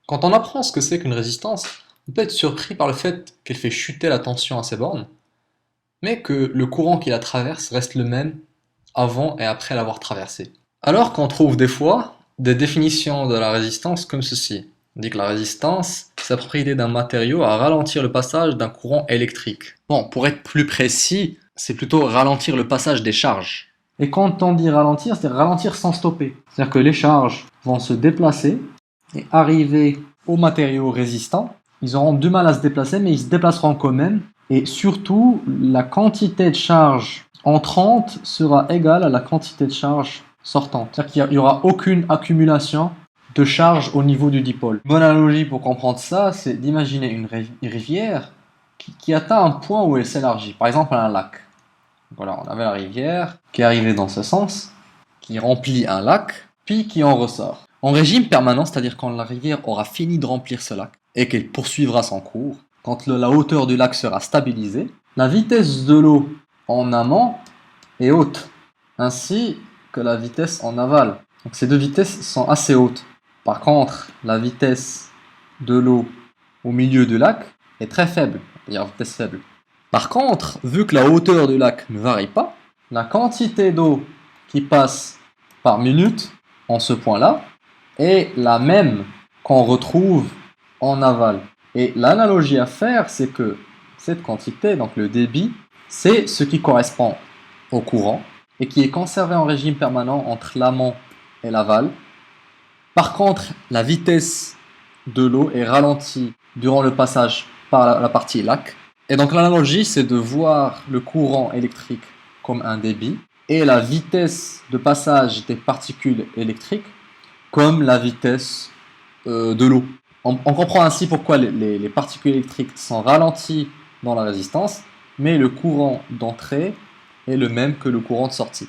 Quand on apprend ce que c'est qu'une résistance, on peut être surpris par le fait qu'elle fait chuter la tension à ses bornes, mais que le courant qui la traverse reste le même avant et après l'avoir traversée. Alors qu'on trouve des fois des définitions de la résistance comme ceci. On dit que la résistance, c'est la propriété d'un matériau à ralentir le passage d'un courant électrique. Bon, pour être plus précis, c'est plutôt ralentir le passage des charges. Et quand on dit ralentir, c'est ralentir sans stopper. C'est-à-dire que les charges vont se déplacer et arriver au matériau résistant. Ils auront du mal à se déplacer, mais ils se déplaceront quand même. Et surtout, la quantité de charge entrante sera égale à la quantité de charge sortante. C'est-à-dire qu'il n'y aura aucune accumulation de charge au niveau du dipôle. Une bonne analogie pour comprendre ça, c'est d'imaginer une rivière qui atteint un point où elle s'élargit. Par exemple, un lac. Voilà, on avait la rivière qui arrivait dans ce sens, qui remplit un lac, puis qui en ressort. En régime permanent, c'est-à-dire quand la rivière aura fini de remplir ce lac et qu'elle poursuivra son cours, quand la hauteur du lac sera stabilisée, la vitesse de l'eau en amont est haute, ainsi que la vitesse en aval. Donc ces deux vitesses sont assez hautes. Par contre, la vitesse de l'eau au milieu du lac est très faible, c'est-à-dire vitesse faible. Par contre, vu que la hauteur du lac ne varie pas, la quantité d'eau qui passe par minute en ce point-là est la même qu'on retrouve en aval. Et l'analogie à faire, c'est que cette quantité, donc le débit, c'est ce qui correspond au courant et qui est conservé en régime permanent entre l'amont et l'aval. Par contre, la vitesse de l'eau est ralentie durant le passage par la partie lac. Et donc l'analogie, c'est de voir le courant électrique comme un débit et la vitesse de passage des particules électriques comme la vitesse de l'eau. On comprend ainsi pourquoi les particules électriques sont ralenties dans la résistance, mais le courant d'entrée est le même que le courant de sortie.